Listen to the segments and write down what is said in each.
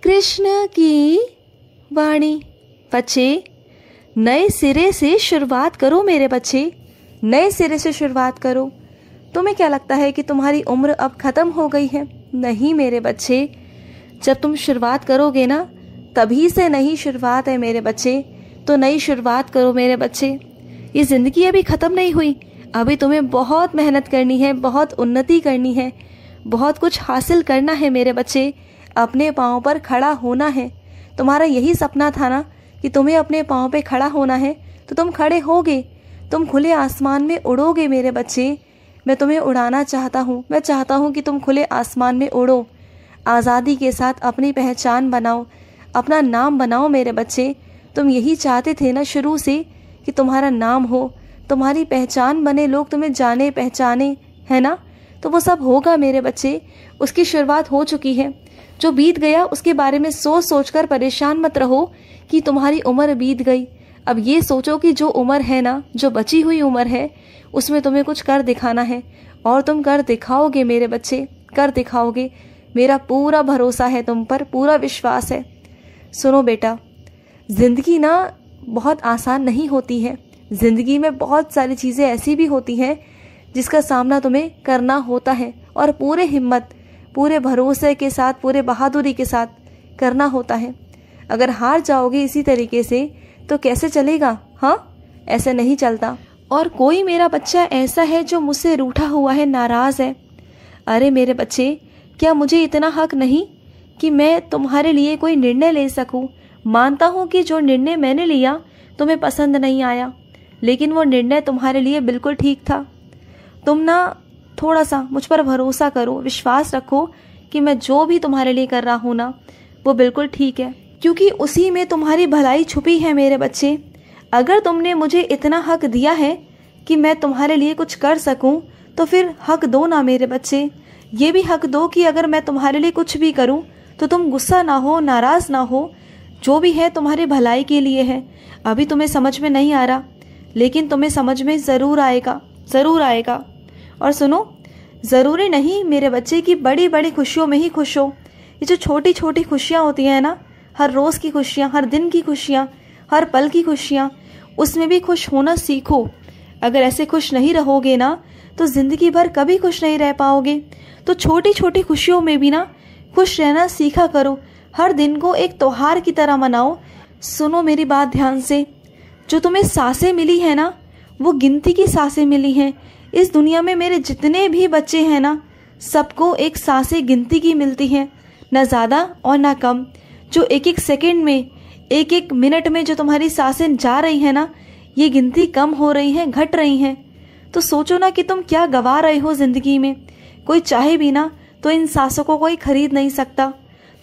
कृष्ण की वाणी। बच्चे, नए सिरे से शुरुआत करो मेरे बच्चे, नए सिरे से शुरुआत करो। तुम्हें क्या लगता है कि तुम्हारी उम्र अब ख़त्म हो गई है? नहीं मेरे बच्चे, जब तुम शुरुआत करोगे ना, तभी से नई शुरुआत है मेरे बच्चे। तो नई शुरुआत करो मेरे बच्चे। ये ज़िंदगी अभी ख़त्म नहीं हुई, अभी तुम्हें बहुत मेहनत करनी है, बहुत उन्नति करनी है, बहुत कुछ हासिल करना है मेरे बच्चे। अपने पाँव पर खड़ा होना है। तुम्हारा यही सपना था ना कि तुम्हें अपने पाँव पे खड़ा होना है, तो तुम खड़े होगे, तुम खुले आसमान में उड़ोगे मेरे बच्चे। मैं तुम्हें उड़ाना चाहता हूँ। मैं चाहता हूँ कि तुम खुले आसमान में उड़ो, आज़ादी के साथ अपनी पहचान बनाओ, अपना नाम बनाओ मेरे बच्चे। तुम यही चाहते थे ना शुरू से कि तुम्हारा नाम हो, तुम्हारी पहचान बने, लोग तुम्हें जाने पहचाने, है ना? तो वो सब होगा मेरे बच्चे, उसकी शुरुआत हो चुकी है। जो बीत गया उसके बारे में सोच सोच कर परेशान मत रहो कि तुम्हारी उम्र बीत गई। अब ये सोचो कि जो उम्र है ना, जो बची हुई उम्र है, उसमें तुम्हें कुछ कर दिखाना है, और तुम कर दिखाओगे मेरे बच्चे, कर दिखाओगे। मेरा पूरा भरोसा है तुम पर, पूरा विश्वास है। सुनो बेटा, ज़िंदगी ना बहुत आसान नहीं होती है। ज़िंदगी में बहुत सारी चीज़ें ऐसी भी होती हैं जिसका सामना तुम्हें करना होता है, और पूरे हिम्मत, पूरे भरोसे के साथ, पूरे बहादुरी के साथ करना होता है। अगर हार जाओगे इसी तरीके से तो कैसे चलेगा? हाँ, ऐसे नहीं चलता। और कोई मेरा बच्चा ऐसा है जो मुझसे रूठा हुआ है, नाराज़ है। अरे मेरे बच्चे, क्या मुझे इतना हक नहीं कि मैं तुम्हारे लिए कोई निर्णय ले सकूं? मानता हूं कि जो निर्णय मैंने लिया तुम्हें पसंद नहीं आया, लेकिन वो निर्णय तुम्हारे लिए बिल्कुल ठीक था। तुम ना थोड़ा सा मुझ पर भरोसा करो, विश्वास रखो कि मैं जो भी तुम्हारे लिए कर रहा हूँ ना, वो बिल्कुल ठीक है, क्योंकि उसी में तुम्हारी भलाई छुपी है मेरे बच्चे। अगर तुमने मुझे इतना हक दिया है कि मैं तुम्हारे लिए कुछ कर सकूं, तो फिर हक दो ना मेरे बच्चे। ये भी हक दो कि अगर मैं तुम्हारे लिए कुछ भी करूं तो तुम गुस्सा ना हो, नाराज़ ना हो। जो भी है तुम्हारी भलाई के लिए है। अभी तुम्हें समझ में नहीं आ रहा, लेकिन तुम्हें समझ में ज़रूर आएगा, ज़रूर आएगा। और सुनो, ज़रूरी नहीं मेरे बच्चे कि बड़ी बड़ी खुशियों में ही खुश हो। ये जो छोटी छोटी खुशियाँ होती हैं ना, हर रोज़ की खुशियाँ, हर दिन की खुशियाँ, हर पल की खुशियाँ, उसमें भी खुश होना सीखो। अगर ऐसे खुश नहीं रहोगे ना, तो ज़िंदगी भर कभी खुश नहीं रह पाओगे। तो छोटी छोटी खुशियों में भी ना खुश रहना सीखा करो। हर दिन को एक त्योहार की तरह मनाओ। सुनो मेरी बात ध्यान से, जो तुम्हें सांसें मिली है ना, वो गिनती की सांसें मिली हैं। इस दुनिया में मेरे जितने भी बच्चे हैं ना, सबको एक सांसें गिनती की मिलती हैं, ना ज़्यादा और ना कम। जो एक एक सेकंड में, एक एक मिनट में जो तुम्हारी सांसें जा रही हैं ना, ये गिनती कम हो रही हैं, घट रही हैं। तो सोचो ना कि तुम क्या गवा रहे हो ज़िंदगी में। कोई चाहे भी ना तो इन सांसों को कोई खरीद नहीं सकता।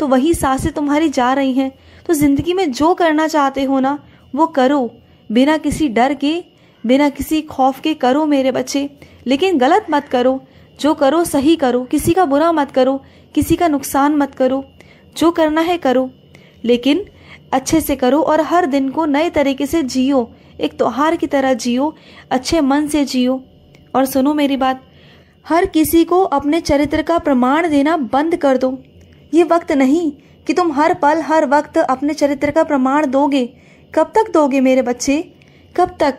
तो वही सांसें तुम्हारी जा रही हैं। तो ज़िंदगी में जो करना चाहते हो ना, वो करो, बिना किसी डर के, बिना किसी खौफ के करो मेरे बच्चे। लेकिन गलत मत करो, जो करो सही करो, किसी का बुरा मत करो, किसी का नुकसान मत करो। जो करना है करो, लेकिन अच्छे से करो, और हर दिन को नए तरीके से जियो, एक त्योहार की तरह जियो, अच्छे मन से जियो। और सुनो मेरी बात, हर किसी को अपने चरित्र का प्रमाण देना बंद कर दो। ये वक्त नहीं कि तुम हर पल हर वक्त अपने चरित्र का प्रमाण दोगे। कब तक दोगे मेरे बच्चे? कब तक?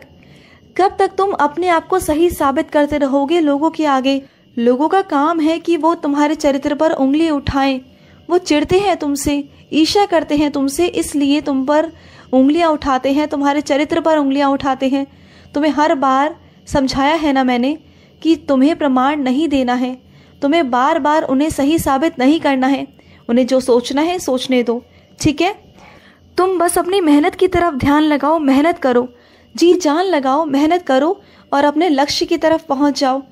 कब तक तुम अपने आप को सही साबित करते रहोगे लोगों के आगे? लोगों का काम है कि वो तुम्हारे चरित्र पर उंगली उठाएं। वो चिढ़ते हैं तुमसे, ईर्ष्या करते हैं तुमसे, इसलिए तुम पर उंगलियां उठाते हैं, तुम्हारे चरित्र पर उंगलियां उठाते हैं। तुम्हें हर बार समझाया है ना मैंने कि तुम्हें प्रमाण नहीं देना है, तुम्हें बार बार उन्हें सही साबित नहीं करना है। उन्हें जो सोचना है सोचने दो, ठीक है? तुम बस अपनी मेहनत की तरफ ध्यान लगाओ, मेहनत करो, जी जान लगाओ, मेहनत करो, और अपने लक्ष्य की तरफ पहुंच जाओ।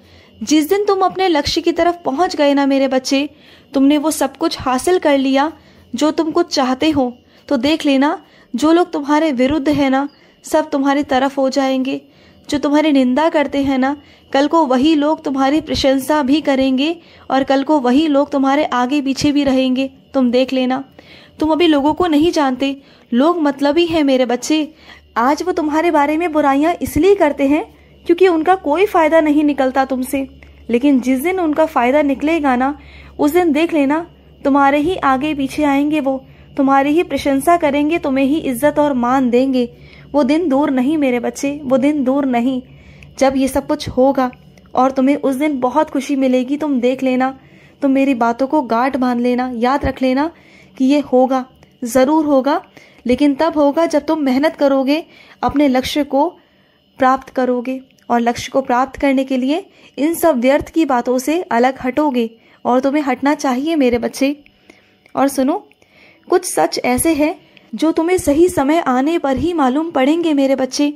जिस दिन तुम अपने लक्ष्य की तरफ पहुंच गए ना मेरे बच्चे, तुमने वो सब कुछ हासिल कर लिया जो तुम कुछ चाहते हो, तो देख लेना जो लोग तुम्हारे विरुद्ध है ना, सब तुम्हारी तरफ हो जाएंगे। जो तुम्हारी निंदा करते हैं ना, कल को वही लोग तुम्हारी प्रशंसा भी करेंगे, और कल को वही लोग तुम्हारे आगे पीछे भी रहेंगे। तुम देख लेना। तुम अभी लोगों को नहीं जानते, लोग मतलबी हैं मेरे बच्चे। आज वो तुम्हारे बारे में बुराइयां इसलिए करते हैं क्योंकि उनका कोई फ़ायदा नहीं निकलता तुमसे, लेकिन जिस दिन उनका फ़ायदा निकलेगा ना, उस दिन देख लेना तुम्हारे ही आगे पीछे आएंगे वो, तुम्हारी ही प्रशंसा करेंगे, तुम्हें ही इज्जत और मान देंगे। वो दिन दूर नहीं मेरे बच्चे, वो दिन दूर नहीं जब ये सब कुछ होगा और तुम्हें उस दिन बहुत खुशी मिलेगी। तुम देख लेना, तुम मेरी बातों को गांठ बांध लेना, याद रख लेना कि ये होगा, ज़रूर होगा, लेकिन तब होगा जब तुम मेहनत करोगे, अपने लक्ष्य को प्राप्त करोगे और लक्ष्य को प्राप्त करने के लिए इन सब व्यर्थ की बातों से अलग हटोगे और तुम्हें हटना चाहिए मेरे बच्चे। और सुनो, कुछ सच ऐसे हैं जो तुम्हें सही समय आने पर ही मालूम पड़ेंगे मेरे बच्चे।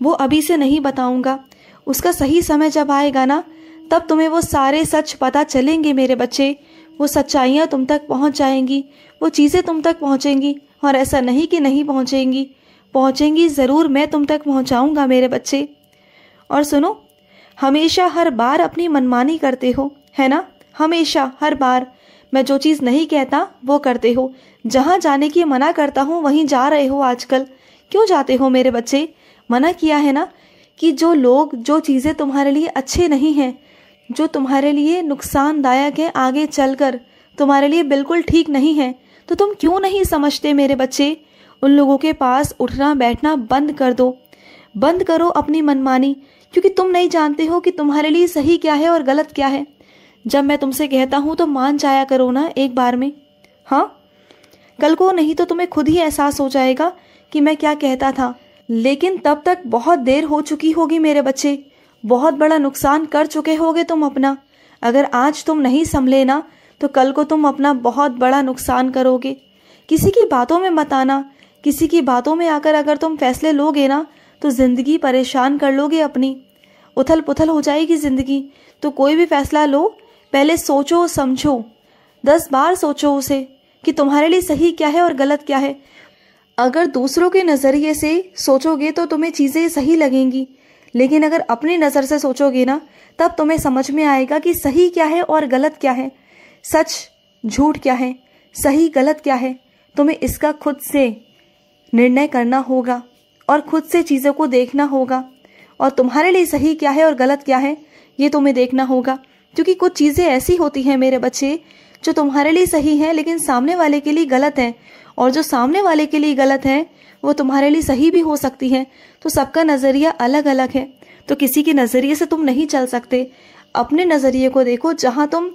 वो अभी से नहीं बताऊंगा, उसका सही समय जब आएगा ना, तब तुम्हें वो सारे सच पता चलेंगे मेरे बच्चे। वो सच्चाइयाँ तुम तक पहुँच जाएंगी, वो चीज़ें तुम तक पहुँचेंगी, और ऐसा नहीं कि नहीं पहुँचेंगी, पहुँचेंगी ज़रूर, मैं तुम तक पहुँचाऊँगा मेरे बच्चे। और सुनो, हमेशा हर बार अपनी मनमानी करते हो, है ना? हमेशा हर बार मैं जो चीज़ नहीं कहता वो करते हो। जहाँ जाने की मना करता हूँ वहीं जा रहे हो आजकल। क्यों जाते हो मेरे बच्चे? मना किया है ना कि जो लोग, जो चीज़ें तुम्हारे लिए अच्छे नहीं हैं, जो तुम्हारे लिए नुकसानदायक है, आगे चलकर तुम्हारे लिए बिल्कुल ठीक नहीं है, तो तुम क्यों नहीं समझते मेरे बच्चे? उन लोगों के पास उठना बैठना बंद कर दो, बंद करो अपनी मनमानी, क्योंकि तुम नहीं जानते हो कि तुम्हारे लिए सही क्या है और गलत क्या है। जब मैं तुमसे कहता हूँ तो मान जाया करो ना एक बार में। हाँ, कल को नहीं तो तुम्हें खुद ही एहसास हो जाएगा कि मैं क्या कहता था, लेकिन तब तक बहुत देर हो चुकी होगी मेरे बच्चे। बहुत बड़ा नुकसान कर चुके होगे तुम अपना। अगर आज तुम नहीं संभले ना, तो कल को तुम अपना बहुत बड़ा नुकसान करोगे। किसी की बातों में मत आना, किसी की बातों में आकर अगर तुम फैसले लोगे ना, तो ज़िंदगी परेशान कर लोगे अपनी। उथल पुथल हो जाएगी ज़िंदगी। तो कोई भी फैसला लो, पहले सोचो समझो, 10 बार सोचो उसे कि तुम्हारे लिए सही क्या है और गलत क्या है। अगर दूसरों के नज़रिए से सोचोगे तो तुम्हें चीज़ें सही लगेंगी, लेकिन अगर अपनी नज़र से सोचोगे ना, तब तुम्हें समझ में आएगा कि सही क्या है और गलत क्या है, सच झूठ क्या है, सही गलत क्या है। तुम्हें इसका खुद से निर्णय करना होगा और खुद से चीज़ों को देखना होगा, और तुम्हारे लिए सही क्या है और गलत क्या है ये तुम्हें देखना होगा। क्योंकि कुछ चीज़ें ऐसी होती हैं मेरे बच्चे जो तुम्हारे लिए सही है लेकिन सामने वाले के लिए गलत है, और जो सामने वाले के लिए गलत है वो तुम्हारे लिए सही भी हो सकती है। तो सबका नज़रिया अलग अलग है, तो किसी के नज़रिए से तुम नहीं चल सकते। अपने नज़रिए को देखो, जहाँ तुम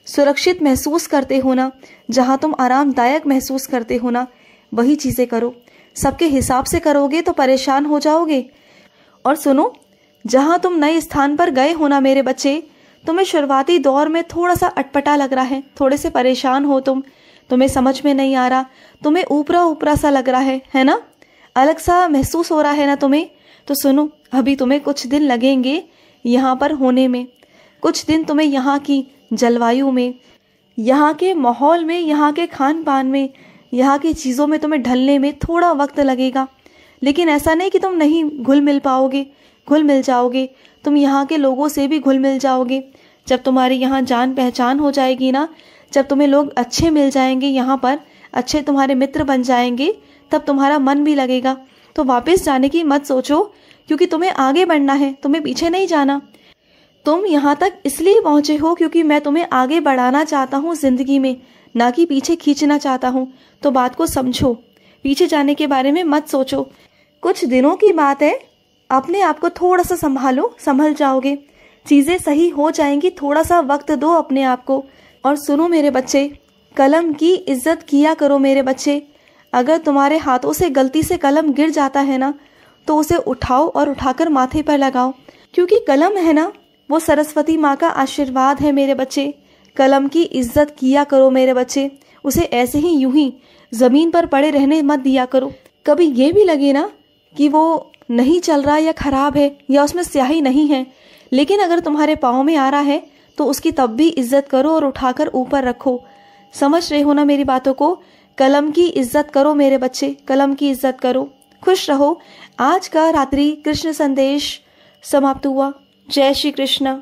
सुरक्षित महसूस करते हो ना, जहाँ तुम आरामदायक महसूस करते हो ना, वही चीज़ें करो। सबके हिसाब से करोगे तो परेशान हो जाओगे। और सुनो, जहाँ तुम नए स्थान पर गए हो ना मेरे बच्चे, तुम्हें शुरुआती दौर में थोड़ा सा अटपटा लग रहा है, थोड़े से परेशान हो तुम, तुम्हें समझ में नहीं आ रहा, तुम्हें ऊपरा ऊपरा सा लग रहा है ना, अलग सा महसूस हो रहा है ना तुम्हें। तो सुनो, अभी तुम्हें कुछ दिन लगेंगे यहाँ पर होने में, कुछ दिन तुम्हें यहाँ की जलवायु में, यहाँ के माहौल में, यहाँ के खान पान में, यहाँ की चीज़ों में तुम्हें ढलने में थोड़ा वक्त लगेगा। लेकिन ऐसा नहीं कि तुम नहीं घुल मिल पाओगे, घुल मिल जाओगे। तुम यहाँ के लोगों से भी घुल मिल जाओगे। जब तुम्हारी यहाँ जान पहचान हो जाएगी ना, जब तुम्हें लोग अच्छे मिल जाएंगे, यहाँ पर अच्छे तुम्हारे मित्र बन जाएंगे, तब तुम्हारा मन भी लगेगा। तो वापस जाने की मत सोचो, क्योंकि तुम्हें आगे बढ़ना है, तुम्हें पीछे नहीं जाना। तुम यहाँ तक इसलिए पहुँचे हो क्योंकि मैं तुम्हें आगे बढ़ाना चाहता हूँ ज़िंदगी में, ना कि पीछे खींचना चाहता हूँ। तो बात को समझो, पीछे जाने के बारे में मत सोचो। कुछ दिनों की बात है, अपने आप को थोड़ा सा संभालो, संभल जाओगे, चीज़ें सही हो जाएंगी। थोड़ा सा वक्त दो अपने आप को। और सुनो मेरे बच्चे, कलम की इज्जत किया करो मेरे बच्चे। अगर तुम्हारे हाथों से गलती से कलम गिर जाता है ना, तो उसे उठाओ और उठाकर माथे पर लगाओ, क्योंकि कलम है ना, वो सरस्वती माँ का आशीर्वाद है मेरे बच्चे। कलम की इज्जत किया करो मेरे बच्चे, उसे ऐसे ही यूं ही ज़मीन पर पड़े रहने मत दिया करो। कभी ये भी लगे ना कि वो नहीं चल रहा या ख़राब है या उसमें स्याही नहीं है, लेकिन अगर तुम्हारे पाँव में आ रहा है तो उसकी तब भी इज्जत करो और उठाकर ऊपर रखो। समझ रहे हो ना मेरी बातों को? कलम की इज्जत करो मेरे बच्चे, कलम की इज्जत करो। खुश रहो। आज का रात्रि कृष्ण संदेश समाप्त हुआ। जय श्री कृष्ण।